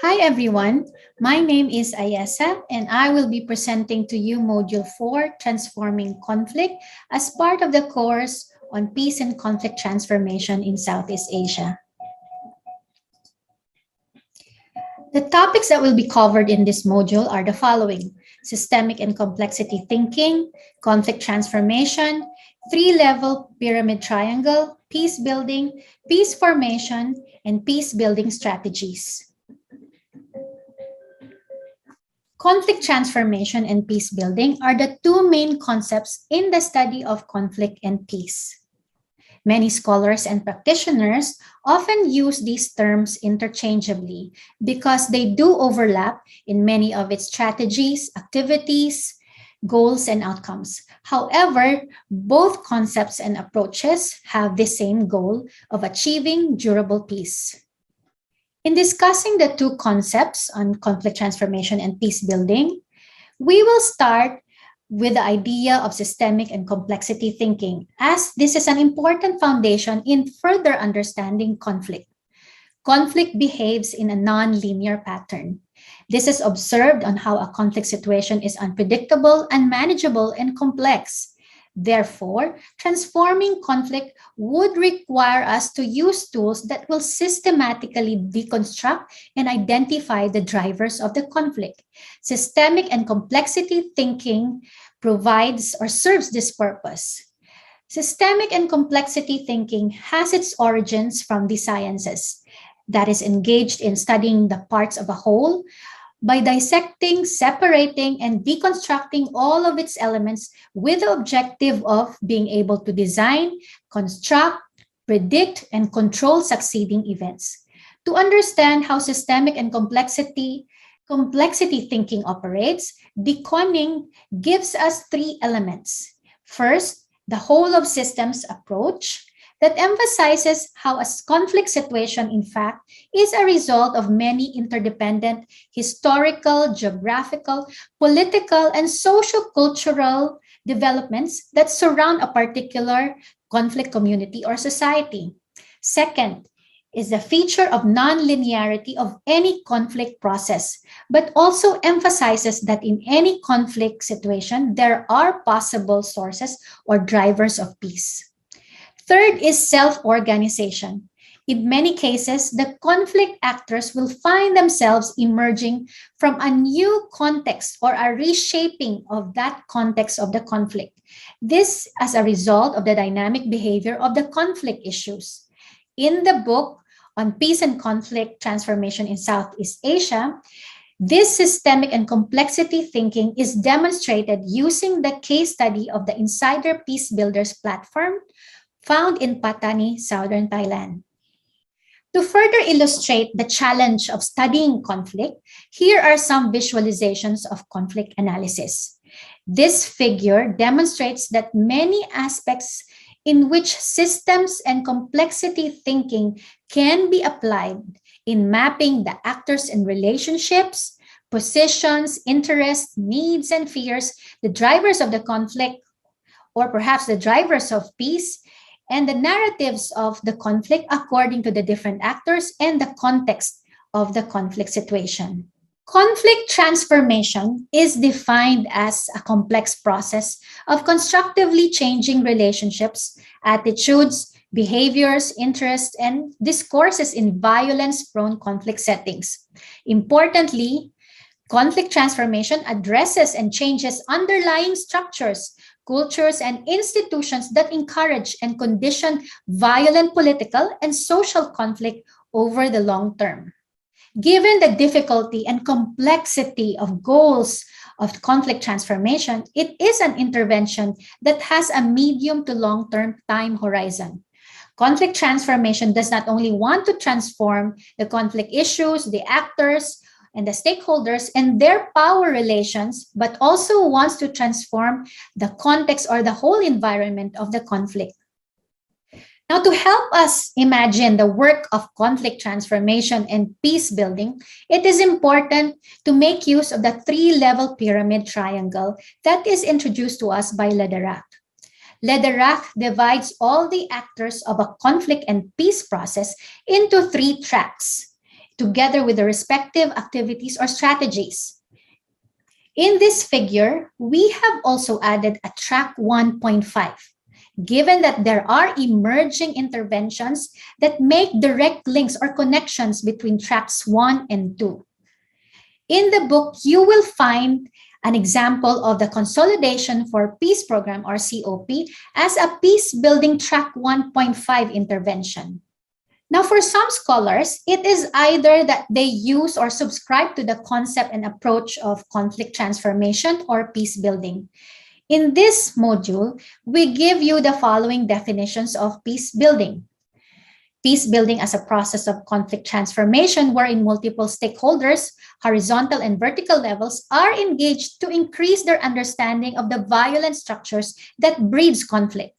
Hi everyone, my name is Ayesah and I will be presenting to you Module 4, Transforming Conflict as part of the course on Peace and Conflict Transformation in Southeast Asia. The topics that will be covered in this module are the following: systemic and complexity thinking, conflict transformation, three-level pyramid triangle, peace building, peace formation, and peace building strategies. Conflict transformation and peace building are the two main concepts in the study of conflict and peace. Many scholars and practitioners often use these terms interchangeably because they do overlap in many of its strategies, activities, goals, and outcomes. However, both concepts and approaches have the same goal of achieving durable peace. In discussing the two concepts on conflict transformation and peace building, we will start with the idea of systemic and complexity thinking, as this is an important foundation in further understanding conflict. Conflict behaves in a non-linear pattern. This is observed on how a conflict situation is unpredictable, unmanageable, and complex. Therefore, transforming conflict would require us to use tools that will systematically deconstruct and identify the drivers of the conflict. Systemic and complexity thinking provides or serves this purpose. Systemic and complexity thinking has its origins from the sciences that is engaged in studying the parts of a whole by dissecting, separating, and deconstructing all of its elements with the objective of being able to design, construct, predict, and control succeeding events. To understand how systemic and complexity thinking operates, deconning gives us three elements. First, the whole of systems approach that emphasizes how a conflict situation, in fact, is a result of many interdependent historical, geographical, political, and social-cultural developments that surround a particular conflict community or society. Second is the feature of non-linearity of any conflict process, but also emphasizes that in any conflict situation, there are possible sources or drivers of peace. Third is self-organization. In many cases, the conflict actors will find themselves emerging from a new context or a reshaping of that context of the conflict. This as a result of the dynamic behavior of the conflict issues. In the book on Peace and Conflict Transformation in Southeast Asia, this systemic and complexity thinking is demonstrated using the case study of the Insider Peace Builders platform found in Patani, southern Thailand. To further illustrate the challenge of studying conflict, here are some visualizations of conflict analysis. This figure demonstrates that many aspects in which systems and complexity thinking can be applied in mapping the actors and relationships, positions, interests, needs, and fears, the drivers of the conflict, or perhaps the drivers of peace, and the narratives of the conflict according to the different actors and the context of the conflict situation. Conflict transformation is defined as a complex process of constructively changing relationships, attitudes, behaviors, interests, and discourses in violence-prone conflict settings. Importantly, conflict transformation addresses and changes underlying structures, cultures, and institutions that encourage and condition violent political and social conflict over the long term. Given the difficulty and complexity of goals of conflict transformation, it is an intervention that has a medium to long-term time horizon. Conflict transformation does not only want to transform the conflict issues, the actors, and the stakeholders and their power relations, but also wants to transform the context or the whole environment of the conflict. Now, to help us imagine the work of conflict transformation and peace building, it is important to make use of the three-level pyramid triangle that is introduced to us by Lederach. Lederach divides all the actors of a conflict and peace process into three tracks. together with the respective activities or strategies. In this figure, we have also added a track 1.5, given that there are emerging interventions that make direct links or connections between tracks 1 and 2. In the book, you will find an example of the Consolidation for Peace Program, or COP, as a peace building track 1.5 intervention. Now, for some scholars, it is either that they use or subscribe to the concept and approach of conflict transformation or peace building. In this module, we give you the following definitions of peace building. Peace building as a process of conflict transformation wherein multiple stakeholders, horizontal and vertical levels, are engaged to increase their understanding of the violent structures that breeds conflict,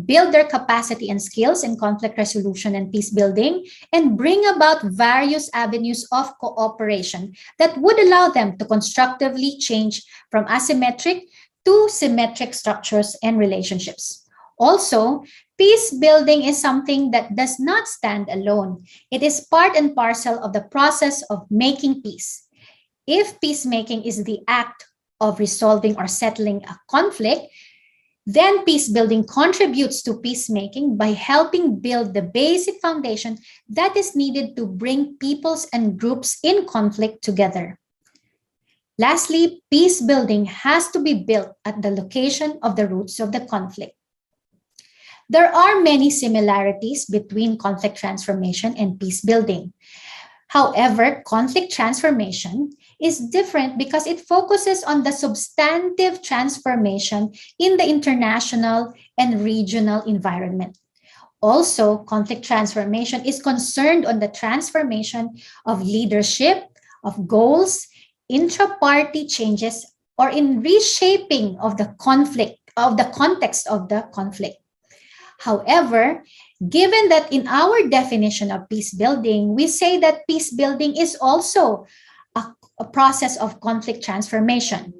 build their capacity and skills in conflict resolution and peace building, and bring about various avenues of cooperation that would allow them to constructively change from asymmetric to symmetric structures and relationships. Also, peace building is something that does not stand alone. It is part and parcel of the process of making peace. If peacemaking is the act of resolving or settling a conflict, then peace building contributes to peacemaking by helping build the basic foundation that is needed to bring peoples and groups in conflict together. Lastly, peace building has to be built at the location of the roots of the conflict. There are many similarities between conflict transformation and peace building. However, conflict transformation is different because it focuses on the substantive transformation in the international and regional environment. Also, conflict transformation is concerned on the transformation of leadership, of goals, intra-party changes, or in reshaping of the conflict, of the context of the conflict. However, given that in our definition of peace building, we say that peace building is also a process of conflict transformation.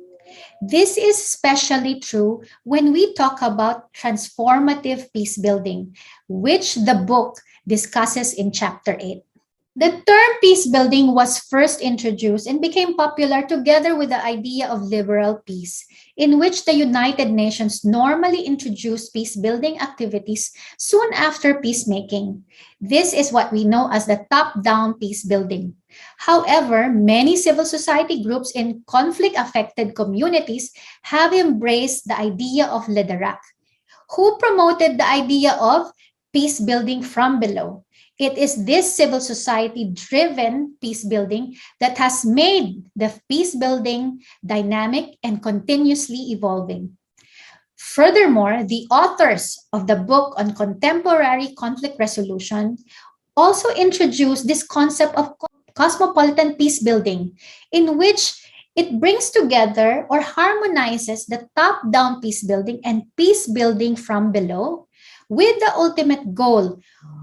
This is especially true when we talk about transformative peace building, which the book discusses in chapter 8. The term peace building was first introduced and became popular together with the idea of liberal peace, in which the United Nations normally introduced peace building activities soon after peacemaking. This is what we know as the top-down peace building. However, many civil society groups in conflict-affected communities have embraced the idea of Lederach, who promoted the idea of peace building from below. It is this civil society-driven peace building that has made the peace building dynamic and continuously evolving. Furthermore, the authors of the book on contemporary conflict resolution also introduced this concept of cosmopolitan peace building, in which it brings together or harmonizes the top-down peace building and peace building from below, with the ultimate goal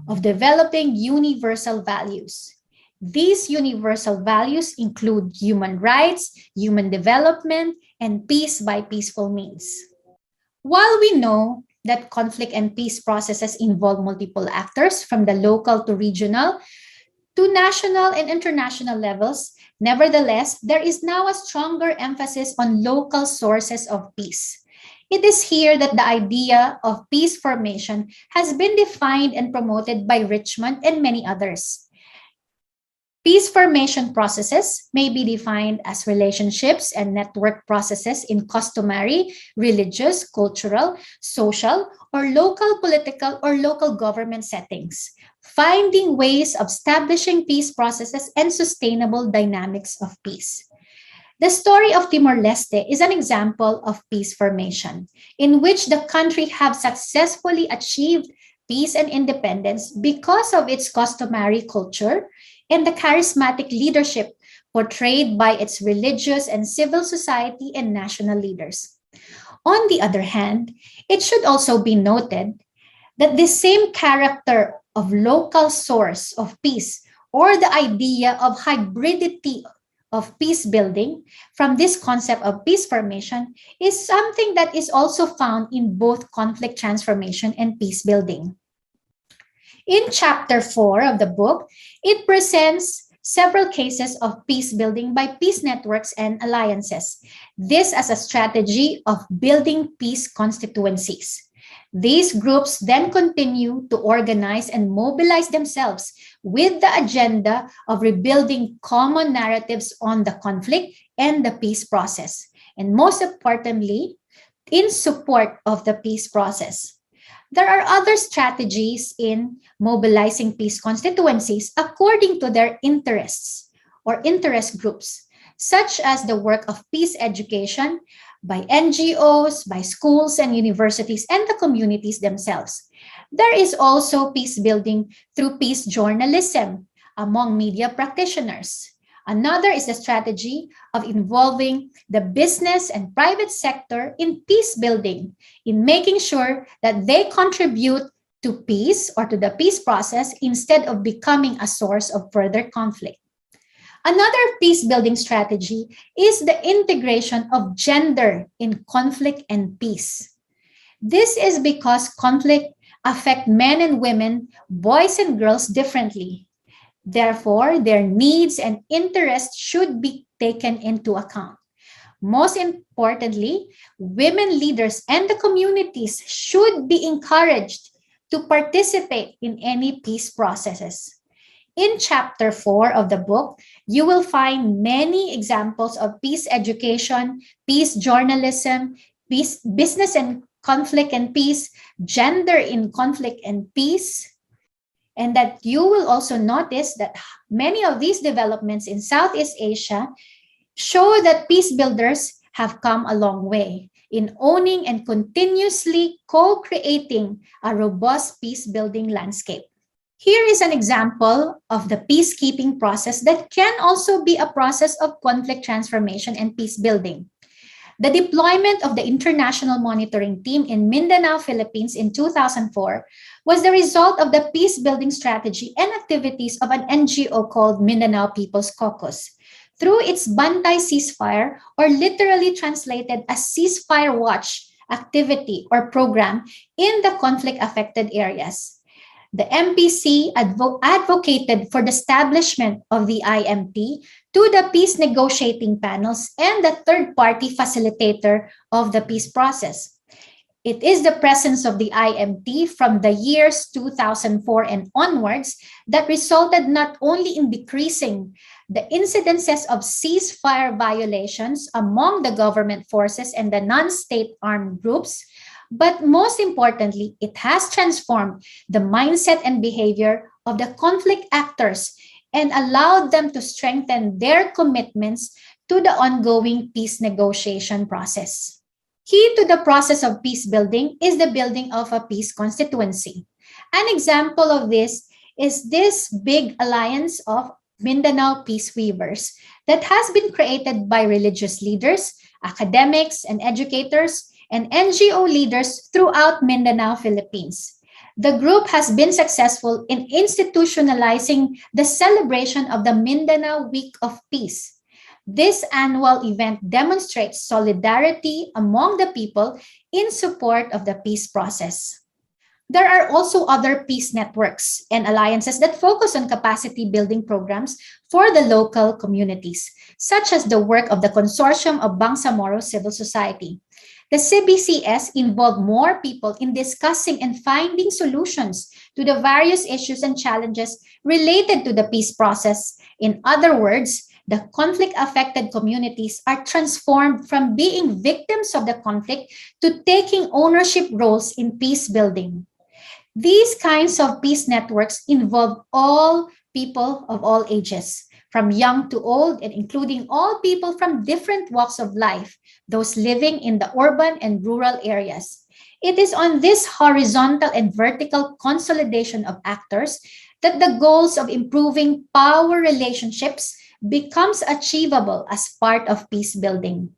of developing universal values. These universal values include human rights, human development, and peace by peaceful means. While we know that conflict and peace processes involve multiple actors from the local to regional to national and international levels, nevertheless, there is now a stronger emphasis on local sources of peace. It is here that the idea of peace formation has been defined and promoted by Richmond and many others. Peace formation processes may be defined as relationships and network processes in customary, religious, cultural, social, or local political or local government settings, finding ways of establishing peace processes and sustainable dynamics of peace. The story of Timor-Leste is an example of peace formation, in which the country have successfully achieved peace and independence because of its customary culture and the charismatic leadership portrayed by its religious and civil society and national leaders. On the other hand, it should also be noted that the same character of local source of peace, or the idea of hybridity of peace building from this concept of peace formation, is something that is also found in both conflict transformation and peace building. In chapter 4 of the book, it presents several cases of peace building by peace networks and alliances. This as a strategy of building peace constituencies. These groups then continue to organize and mobilize themselves with the agenda of rebuilding common narratives on the conflict and the peace process, and most importantly, in support of the peace process. There are other strategies in mobilizing peace constituencies according to their interests or interest groups, such as the work of peace education by NGOs, by schools and universities, and the communities themselves. There is also peace building through peace journalism among media practitioners. Another is the strategy of involving the business and private sector in peace building, in making sure that they contribute to peace or to the peace process instead of becoming a source of further conflict. Another peace building strategy is the integration of gender in conflict and peace. This is because conflict affects men and women, boys and girls differently. Therefore, their needs and interests should be taken into account. Most importantly, women leaders and the communities should be encouraged to participate in any peace processes. In chapter 4 of the book, you will find many examples of peace education, peace journalism, peace, business and conflict and peace, gender in conflict and peace, and that you will also notice that many of these developments in Southeast Asia show that peace builders have come a long way in owning and continuously co-creating a robust peace-building landscape. Here is an example of the peacekeeping process that can also be a process of conflict transformation and peace building. The deployment of the International Monitoring Team in Mindanao, Philippines in 2004 was the result of the peace-building strategy and activities of an NGO called Mindanao People's Caucus. Through its Bantay ceasefire, or literally translated as ceasefire watch activity or program in the conflict-affected areas. The MPC advocated for the establishment of the IMT to the peace negotiating panels and the third-party facilitator of the peace process. It is the presence of the IMT from the years 2004 and onwards that resulted not only in decreasing the incidences of ceasefire violations among the government forces and the non-state armed groups, but most importantly, it has transformed the mindset and behavior of the conflict actors and allowed them to strengthen their commitments to the ongoing peace negotiation process. Key to the process of peace building is the building of a peace constituency. An example of this is this big alliance of Mindanao Peace Weavers that has been created by religious leaders, academics, and educators, and NGO leaders throughout Mindanao, Philippines. The group has been successful in institutionalizing the celebration of the Mindanao Week of Peace. This annual event demonstrates solidarity among the people in support of the peace process. There are also other peace networks and alliances that focus on capacity building programs for the local communities, such as the work of the Consortium of Bangsamoro Civil Society. The CBCS involved more people in discussing and finding solutions to the various issues and challenges related to the peace process. In other words, the conflict-affected communities are transformed from being victims of the conflict to taking ownership roles in peace building. These kinds of peace networks involve all people of all ages, from young to old, and including all people from different walks of life, those living in the urban and rural areas. It is on this horizontal and vertical consolidation of actors that the goals of improving power relationships becomes achievable as part of peace building.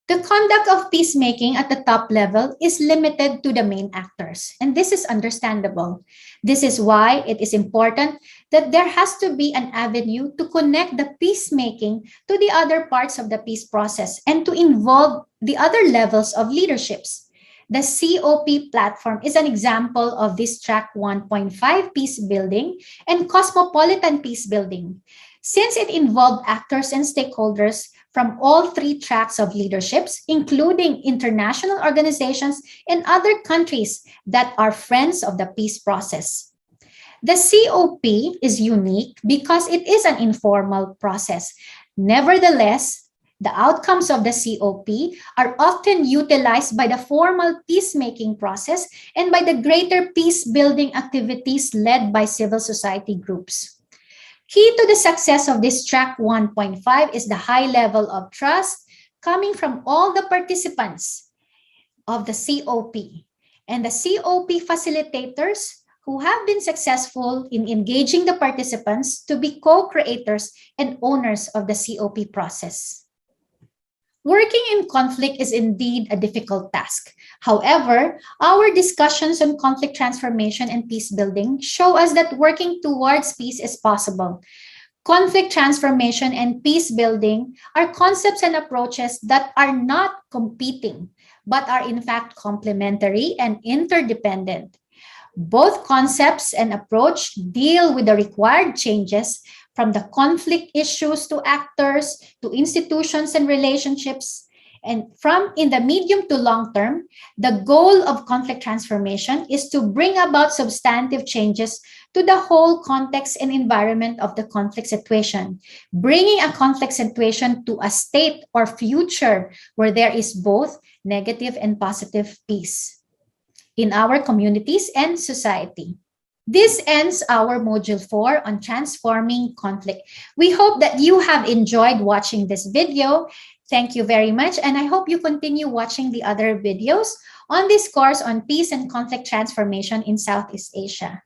The conduct of peacemaking at the top level is limited to the main actors, and this is understandable. This is why it is important that there has to be an avenue to connect the peacemaking to the other parts of the peace process and to involve the other levels of leaderships. The COP platform is an example of this track 1.5 peace building and cosmopolitan peace building. since it involved actors and stakeholders from all three tracks of leaderships, including international organizations and other countries that are friends of the peace process. The COP is unique because it is an informal process. Nevertheless, the outcomes of the COP are often utilized by the formal peacemaking process and by the greater peace-building activities led by civil society groups. Key to the success of this track 1.5 is the high level of trust coming from all the participants of the COP and the COP facilitators who have been successful in engaging the participants to be co-creators and owners of the COP process. Working in conflict is indeed a difficult task. However, our discussions on conflict transformation and peace building show us that working towards peace is possible. Conflict transformation and peace building are concepts and approaches that are not competing, but are in fact complementary and interdependent. Both concepts and approach deal with the required changes from the conflict issues to actors, to institutions and relationships. And from in the medium to long term, the goal of conflict transformation is to bring about substantive changes to the whole context and environment of the conflict situation, bringing a conflict situation to a state or future where there is both negative and positive peace in our communities and society. This ends our Module 4 on transforming conflict. We hope that you have enjoyed watching this video. Thank you very much, and I hope you continue watching the other videos on this course on peace and conflict transformation in Southeast Asia.